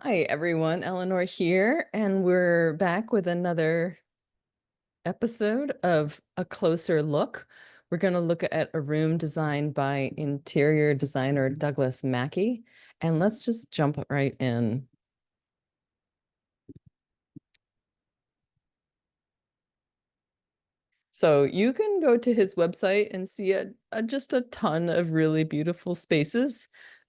Hi, everyone. Eleanor here, and we're back with another episode of A Closer Look. We're going to look at a room designed by interior designer Douglas Mackie, and let's just jump right in. So you can go to his website and see just a ton of really beautiful spaces.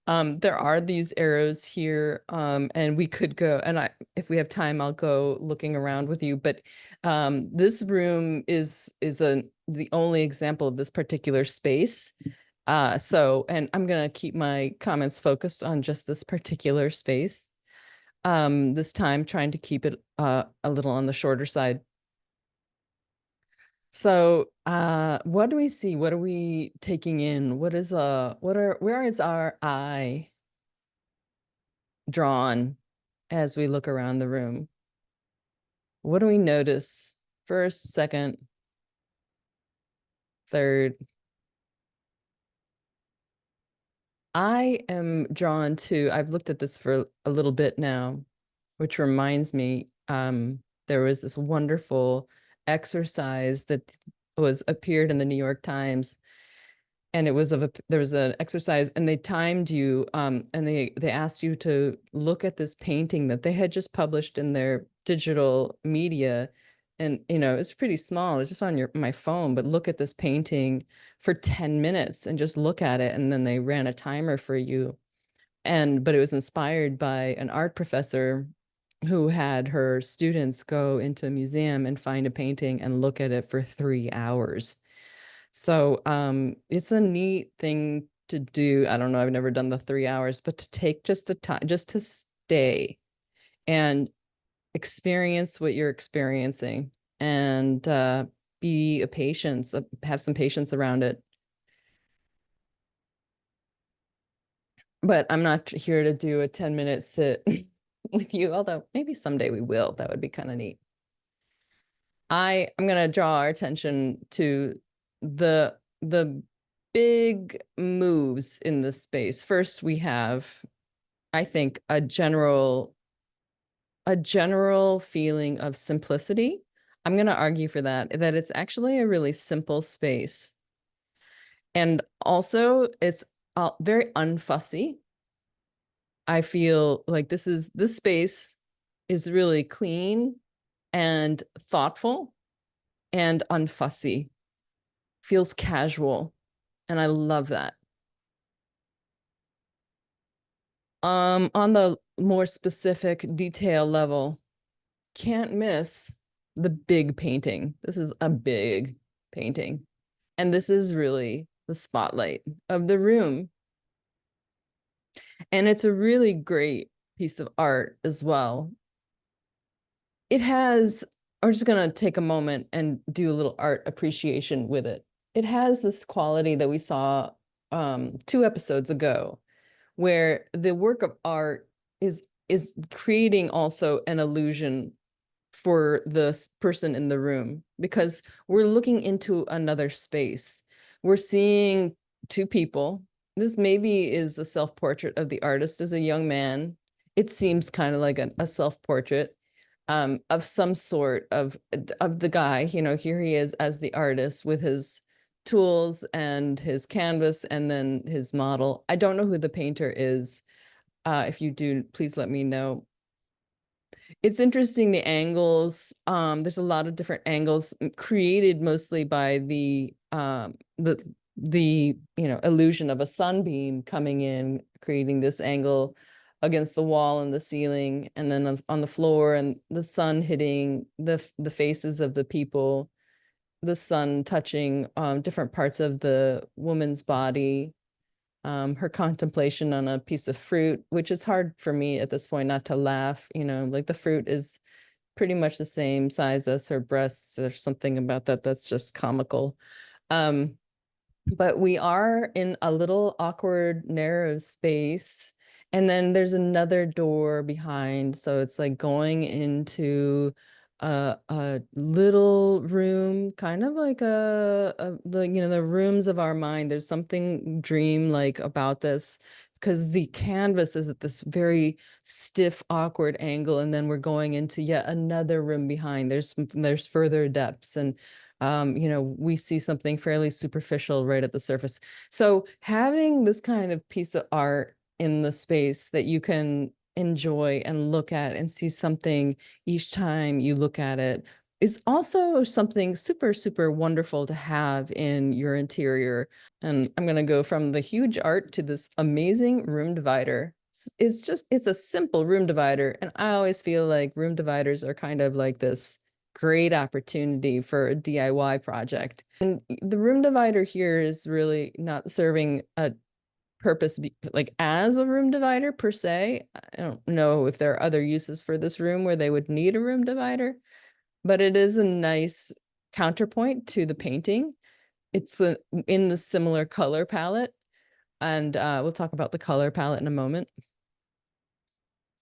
There are these arrows here, and we could go, and if we have time, I'll go looking around with you. But this room is the only example of this particular space. And I'm gonna keep my comments focused on just this particular space. This time trying to keep it a little on the shorter side. So, what do we see? What are we taking in? Where is our eye drawn as we look around the room? What do we notice? First, second, third. I am drawn to, I've looked at this for a little bit now, which reminds me, there was this wonderful exercise that was appeared in the New York Times, and there was an exercise, and they timed you, and they asked you to look at this painting that they had just published in their digital media. And it's pretty small, it's just on my phone, but look at this painting for 10 minutes and just look at it, and then they ran a timer for you. But it was inspired by an art professor who had her students go into a museum and find a painting and look at it for 3 hours. So it's a neat thing to do. I don't know, I've never done the 3 hours, but to take just the time, just to stay and experience what you're experiencing, and be a patience, have some patience around it. But I'm not here to do a 10-minute sit with you, although maybe someday we will. That would be kind of neat. I'm going to draw our attention to the big moves in this space. First, we have, I think, a general feeling of simplicity. I'm going to argue for that it's actually a really simple space. And also it's very unfussy. I feel like this space is really clean and thoughtful and unfussy. Feels casual, and I love that. On the more specific detail level, can't miss the big painting. This is a big painting, and this is really the spotlight of the room. And it's a really great piece of art as well. It has, I'm just going to take a moment and do a little art appreciation with it. It has this quality that we saw 2 episodes ago, where the work of art is creating also an illusion for the person in the room, because we're looking into another space. We're seeing two people. This maybe is a self-portrait of the artist as a young man. It seems kind of like a self-portrait of some sort of the guy. Here he is as the artist with his tools and his canvas and then his model. I don't know who the painter is. If you do, please let me know. It's interesting, the angles. There's a lot of different angles created mostly by the illusion of a sunbeam coming in, creating this angle against the wall and the ceiling, and then on the floor, and the sun hitting the faces of the people, the sun touching different parts of the woman's body, her contemplation on a piece of fruit, which is hard for me at this point not to laugh. Like the fruit is pretty much the same size as her breasts. There's something about that that's just comical. But we are in a little awkward, narrow space. And then there's another door behind. So it's like going into a little room, kind of like the rooms of our mind. There's something dream-like about this because the canvas is at this very stiff, awkward angle, and then we're going into yet another room behind. There's further depths, and we see something fairly superficial right at the surface. So having this kind of piece of art in the space that you can enjoy and look at and see something each time you look at it is also something super, super wonderful to have in your interior. And I'm going to go from the huge art to this amazing room divider. It's a simple room divider. And I always feel like room dividers are kind of like this great opportunity for a DIY project. And the room divider here is really not serving a purpose like as a room divider per se. I don't know if there are other uses for this room where they would need a room divider, but it is a nice counterpoint to the painting. It's in the similar color palette, and we'll talk about the color palette in a moment.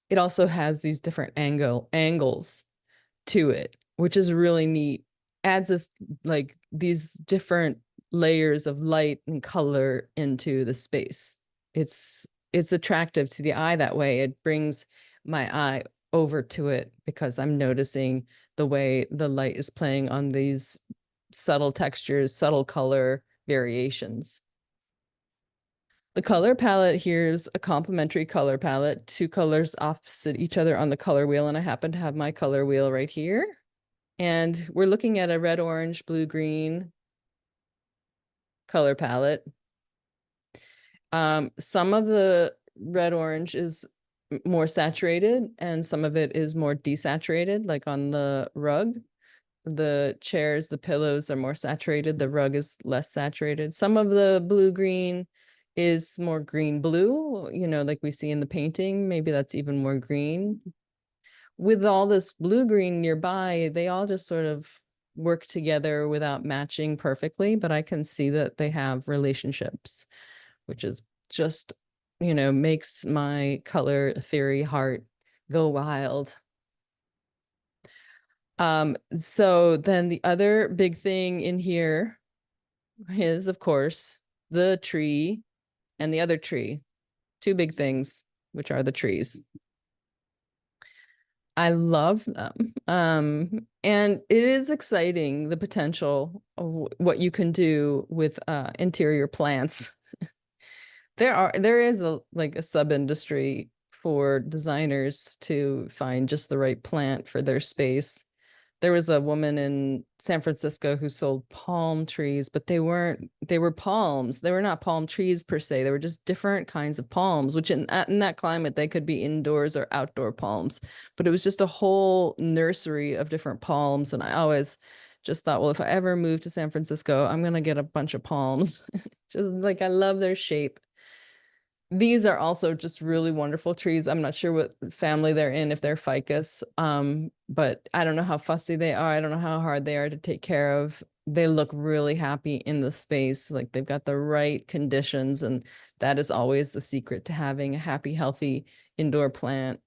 It also has these different angles to it, which is really neat. Adds this like these different layers of light and color into the space. It's attractive to the eye that way. It brings my eye over to it because I'm noticing the way the light is playing on these subtle textures, subtle color variations. The color palette here is a complementary color palette, two colors opposite each other on the color wheel, and I happen to have my color wheel right here. And we're looking at a red, orange, blue, green color palette. Some of the red, orange is more saturated and some of it is more desaturated, like on the rug. The chairs, the pillows are more saturated. The rug is less saturated. Some of the blue, green is more green, blue, like we see in the painting. Maybe that's even more green. With all this blue green nearby, they all just sort of work together without matching perfectly, but I can see that they have relationships, which is just, makes my color theory heart go wild. So then the other big thing in here is, of course, the tree and the other tree. Two big things, which are the trees. I love them. And it is exciting, the potential of what you can do with interior plants. There is a sub-industry for designers to find just the right plant for their space. There was a woman in San Francisco who sold palm trees, but they were palms. They were not palm trees per se. They were just different kinds of palms, which in that climate, they could be indoors or outdoor palms. But it was just a whole nursery of different palms. And I always just thought, well, if I ever move to San Francisco, I'm going to get a bunch of palms. Just like I love their shape. These are also just really wonderful trees. I'm not sure what family they're in, if they're ficus, but I don't know how fussy they are. I don't know how hard they are to take care of. They look really happy in the space, like they've got the right conditions, and that is always the secret to having a happy, healthy indoor plant.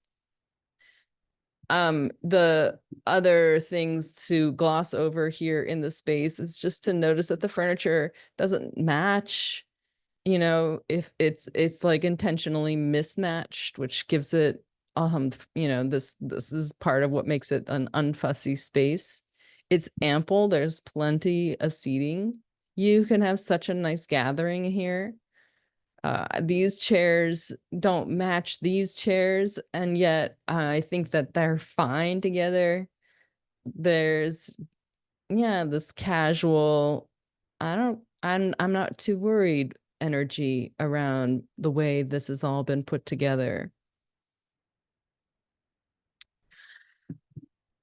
The other things to gloss over here in the space is just to notice that the furniture doesn't match, if it's like intentionally mismatched, which gives it this is part of what makes it an unfussy space. It's ample. There's plenty of seating. You can have such a nice gathering here. These chairs don't match these chairs, and yet I think that they're fine together. There's, yeah, this casual, I'm not too worried energy around the way this has all been put together.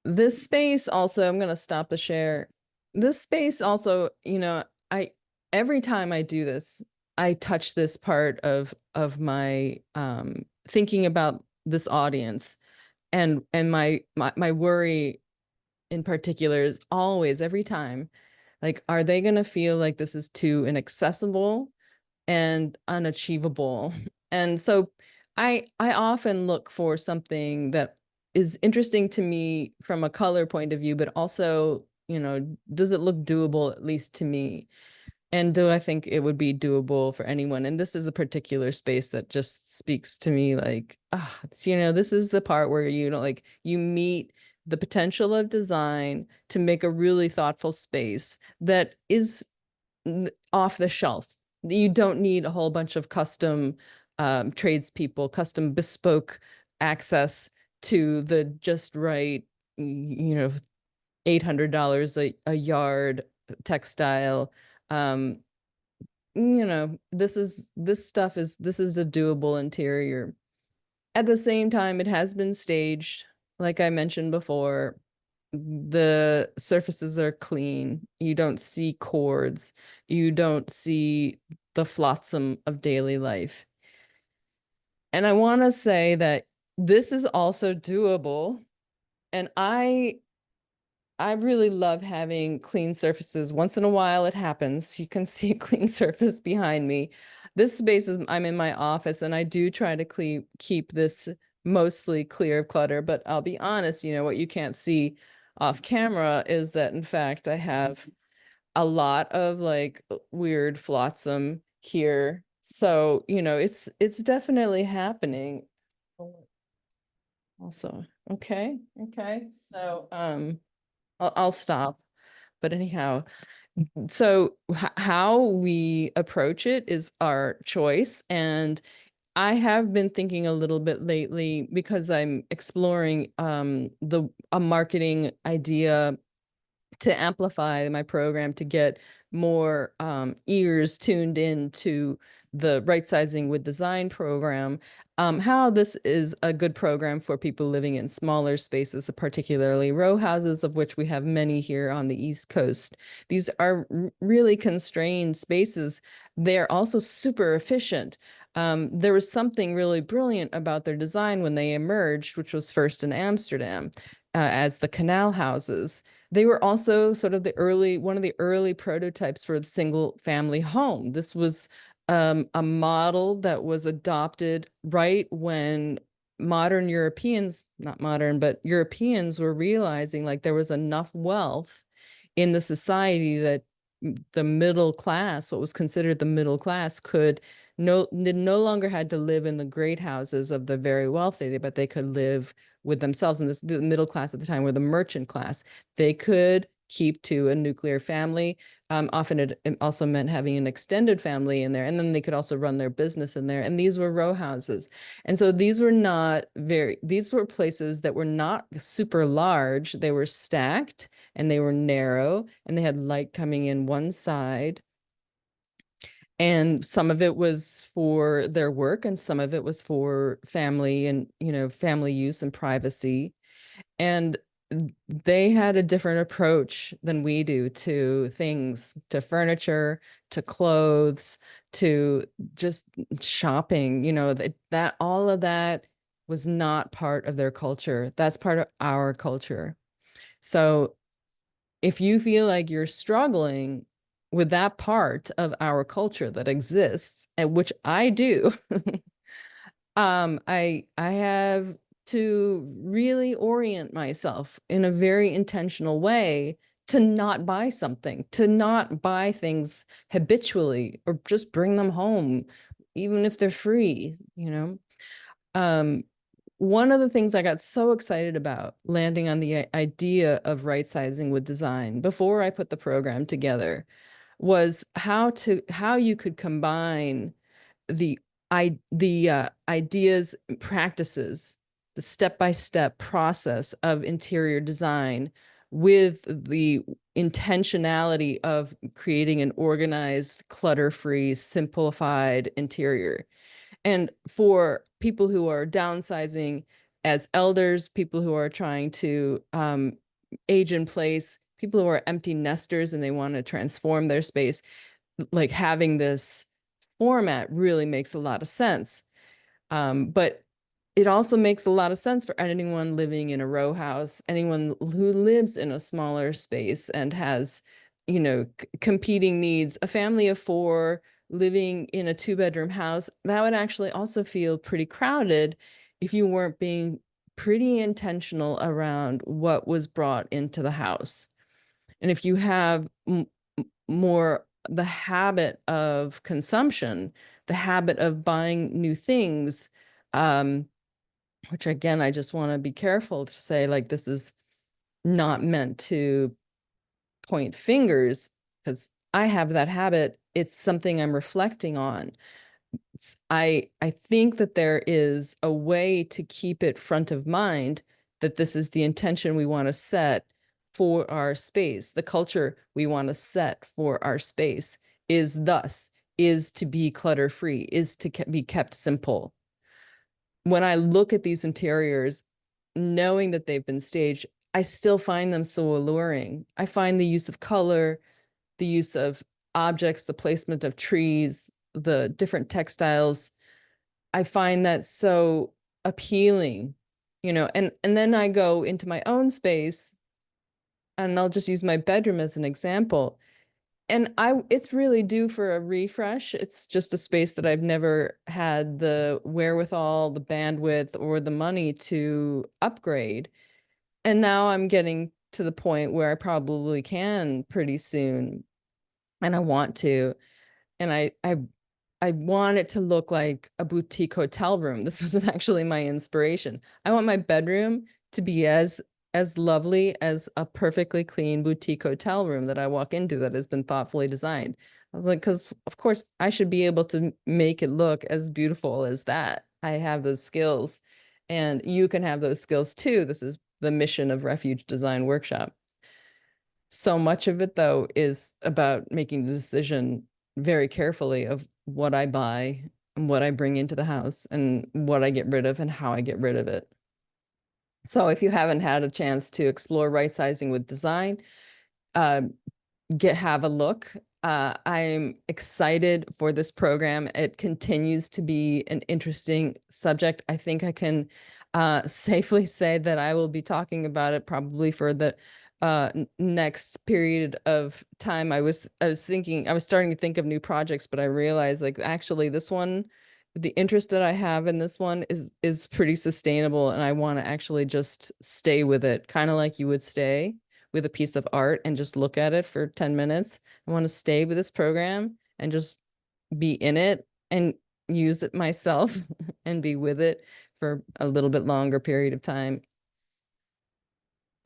This space also, I'm going to stop the share. This space also, I every time I do this, I touch this part of my thinking about this audience, and my worry in particular is always every time, like, are they going to feel like this is too inaccessible and unachievable? And so I often look for something that is interesting to me from a color point of view, but also, does it look doable, at least to me? And do I think it would be doable for anyone? And this is a particular space that just speaks to me like, this is the part where like you meet the potential of design to make a really thoughtful space that is off the shelf. You don't need a whole bunch of custom tradespeople, custom bespoke access to the just right, $800 a yard textile. Um, this is a doable interior. At the same time, it has been staged, like I mentioned before. The surfaces are clean. You don't see cords. You don't see the flotsam of daily life. And I want to say that this is also doable. And I really love having clean surfaces. Once in a while it happens. You can see a clean surface behind me. This space is, I'm in my office, and I do try to keep this mostly clear of clutter, but I'll be honest, what you can't see off camera is that in fact I have a lot of like weird flotsam here. So, it's definitely happening. Also, okay. So, I'll stop. But anyhow, so how we approach it is our choice. And I have been thinking a little bit lately because I'm exploring a marketing idea to amplify my program to get more ears tuned in to the Rightsizing with Design program, how this is a good program for people living in smaller spaces, particularly row houses, of which we have many here on the East Coast. These are really constrained spaces. They're also super efficient. There was something really brilliant about their design when they emerged, which was first in Amsterdam as the canal houses. They were also sort of one of the early prototypes for the single family home. This was a model that was adopted right when modern Europeans, not modern, but Europeans were realizing like there was enough wealth in the society that the middle class, what was considered the middle class, no longer had to live in the great houses of the very wealthy, but they could live with themselves. And the middle class at the time were the merchant class. They could keep to a nuclear family. Often it also meant having an extended family in there, and then they could also run their business in there. And these were row houses. And so these were places that were not super large. They were stacked and they were narrow, and they had light coming in one side. And some of it was for their work, and some of it was for family and, family use and privacy. And they had a different approach than we do to things, to furniture, to clothes, to just shopping, that all of that was not part of their culture. That's part of our culture. So if you feel like you're struggling with that part of our culture that exists, and which I do, I have to really orient myself in a very intentional way to not buy something, to not buy things habitually, or just bring them home, even if they're free, Um, one of the things I got so excited about landing on the idea of right-sizing with design before I put the program together was how you could combine the ideas, practices, the step-by-step process of interior design with the intentionality of creating an organized, clutter-free, simplified interior. And for people who are downsizing as elders, people who are trying to age in place, people who are empty nesters and they want to transform their space, like having this format really makes a lot of sense. But it also makes a lot of sense for anyone living in a row house, anyone who lives in a smaller space and has, competing needs. A family of four living in a 2-bedroom house, that would actually also feel pretty crowded if you weren't being pretty intentional around what was brought into the house. And if you have more the habit of consumption, the habit of buying new things, um, which again, I just want to be careful to say, like, this is not meant to point fingers because I have that habit. It's something I'm reflecting on. I think that there is a way to keep it front of mind that this is the intention we want to set for our space. The culture we want to set for our space is to be clutter free, is to be kept simple. When I look at these interiors, knowing that they've been staged, I still find them so alluring. I find the use of color, the use of objects, the placement of trees, the different textiles. I find that so appealing, and then I go into my own space and I'll just use my bedroom as an example. And it's really due for a refresh. It's just a space that I've never had the wherewithal, the bandwidth, or the money to upgrade. And now I'm getting to the point where I probably can pretty soon. And I want to. And I want it to look like a boutique hotel room. This was actually my inspiration. I want my bedroom to be as lovely as a perfectly clean boutique hotel room that I walk into that has been thoughtfully designed. I was like, because of course I should be able to make it look as beautiful as that. I have those skills, and you can have those skills too. This is the mission of Refuge Design Workshop. So much of it, though, is about making the decision very carefully of what I buy and what I bring into the house and what I get rid of and how I get rid of it. So if you haven't had a chance to explore right sizing with design, uh, have a look. I'm excited for this program. It continues to be an interesting subject. I think I can safely say that I will be talking about it probably for the next period of time. I was starting to think of new projects, but I realized, like, actually this one, the interest that I have in this one is pretty sustainable, and I want to actually just stay with it, kind of like you would stay with a piece of art and just look at it for 10 minutes. I want to stay with this program and just be in it and use it myself and be with it for a little bit longer period of time.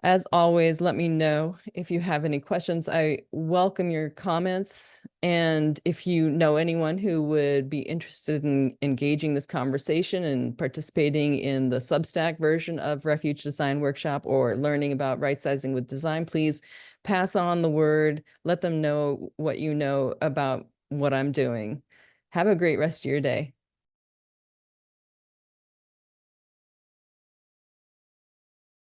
As always, let me know if you have any questions. I welcome your comments. And if you know anyone who would be interested in engaging this conversation and participating in the Substack version of Refuge Design Workshop or learning about right sizing with design, please pass on the word. Let them know what you know about what I'm doing. Have a great rest of your day.